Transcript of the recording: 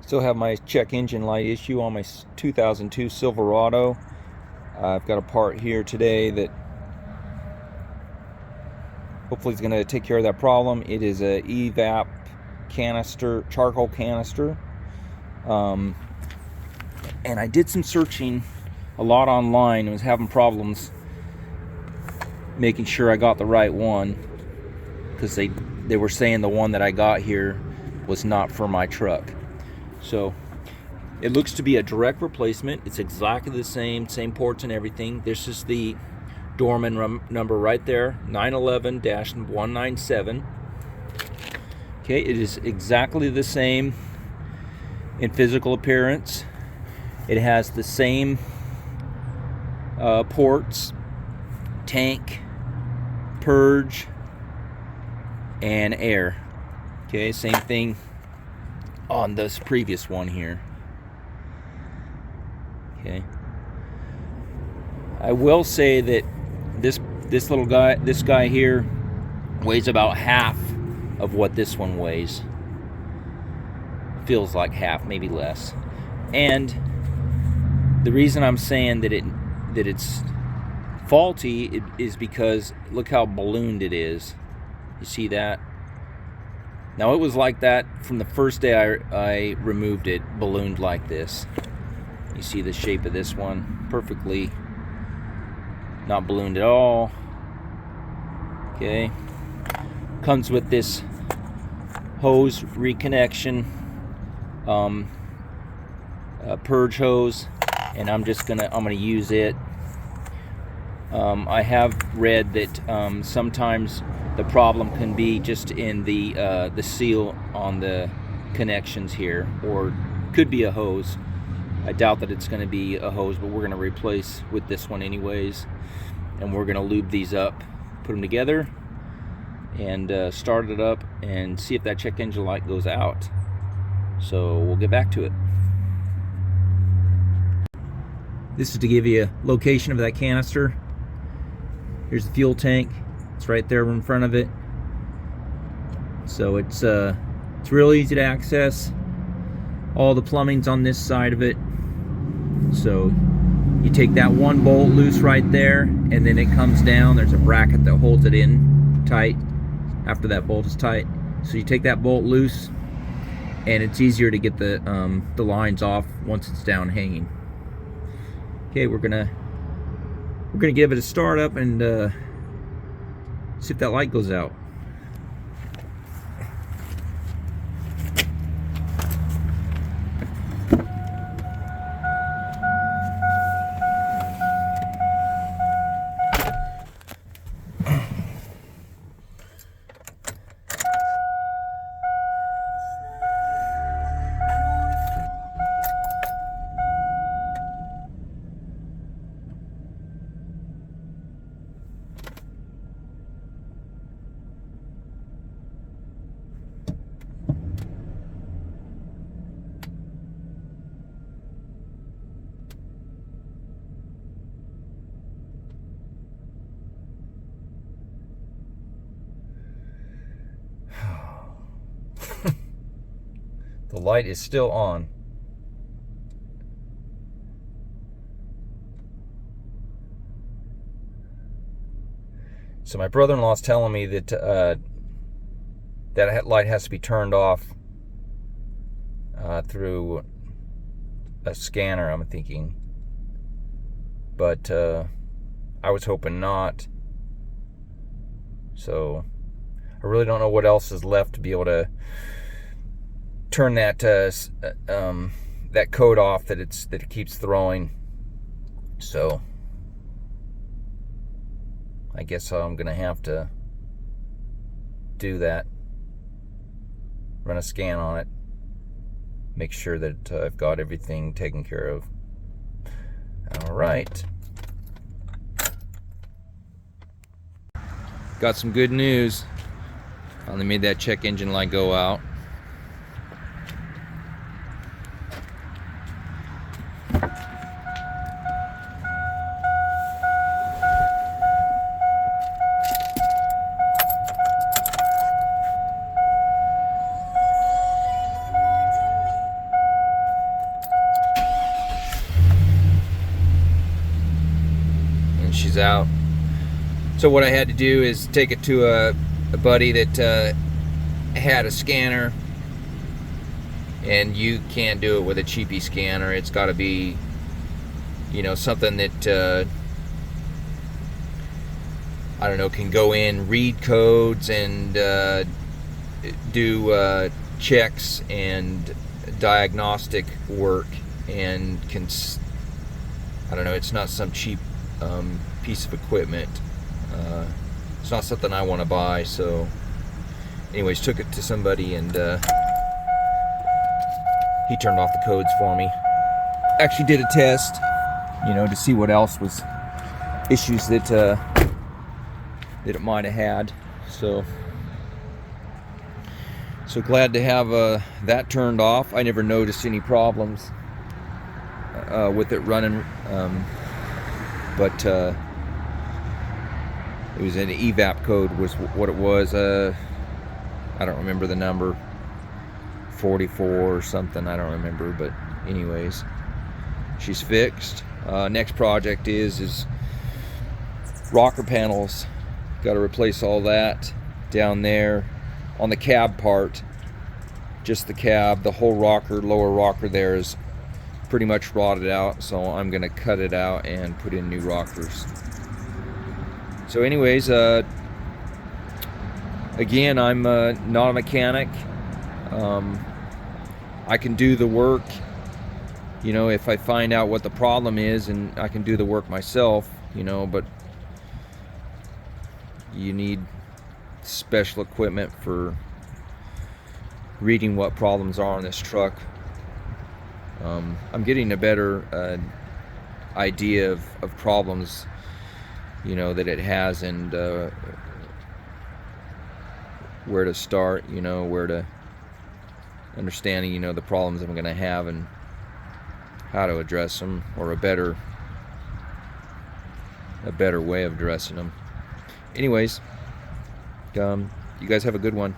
Still have my check engine light issue on my 2002 Silverado. I've got a part here today that hopefully is going to take care of that problem. It is a EVAP canister, charcoal canister. And I did some searching a lot online and was having problems making sure I got the right one, because they were saying the one that I got here was not for my truck. So it looks to be a direct replacement. It's exactly the same ports and everything. This is the Dorman number right there, 911-197. Okay, it is exactly the same in physical appearance. It has the same ports, tank, purge, and air. Okay, same thing on this previous one here. Okay, I will say that this guy here weighs about half of what this one weighs. Feels like half, maybe less. And the reason I'm saying that it's faulty is because look how ballooned it is. You see that? Now, it was like that from the first day I removed it, ballooned like this. You see the shape of this one, perfectly not ballooned at all. Okay, comes with this hose reconnection, purge hose, and I'm gonna use it. I have read that sometimes the problem can be just in the seal on the connections here, or could be a hose. I doubt that it's going to be a hose, but we're going to replace with this one anyways, and we're going to lube these up, put them together, and start it up and see if that check engine light goes out. So we'll get back to it. This is to give you a location of that canister. Here's the fuel tank. It's right there in front of it. So it's real easy to access. All the plumbing's on this side of it. So you take that one bolt loose right there, and then it comes down. There's a bracket that holds it in tight after that bolt is tight. So you take that bolt loose, and it's easier to get the lines off once it's down hanging. Okay, we're gonna give it a start up and see if that light goes out. The light is still on. So my brother-in-law's telling me that that light has to be turned off through a scanner, I'm thinking. But I was hoping not. So I really don't know what else is left to be able to turn that that code off that it keeps throwing. So I guess I'm gonna have to do that. Run a scan on it. Make sure that I've got everything taken care of. All right. Got some good news. Finally made that check engine light go out. out. So what I had to do is take it to a buddy that had a scanner, and you can't do it with a cheapy scanner. It's got to be, you know, something that I don't know, can go in, read codes, and do checks and diagnostic work, and can, I don't know, it's not some cheap piece of equipment. It's not something I want to buy. So anyways, took it to somebody, and he turned off the codes for me. Actually did a test, you know, to see what else was issues that it might have had. So glad to have that turned off. I never noticed any problems with it running, but it was an EVAP code was what it was. I don't remember the number, 44 or something, I don't remember, but anyways, she's fixed. Next project is rocker panels. Got to replace all that down there on the cab part. Just the cab, the whole rocker, lower rocker there is pretty much rotted out, so I'm gonna cut it out and put in new rockers. So anyways, again, I'm not a mechanic. I can do the work, you know, if I find out what the problem is, and I can do the work myself, you know, but you need special equipment for reading what problems are on this truck. I'm getting a better idea of problems, you know, that it has, and where to start, you know, where to understanding, you know, the problems I'm going to have and how to address them, or a better way of addressing them. Anyways, you guys have a good one.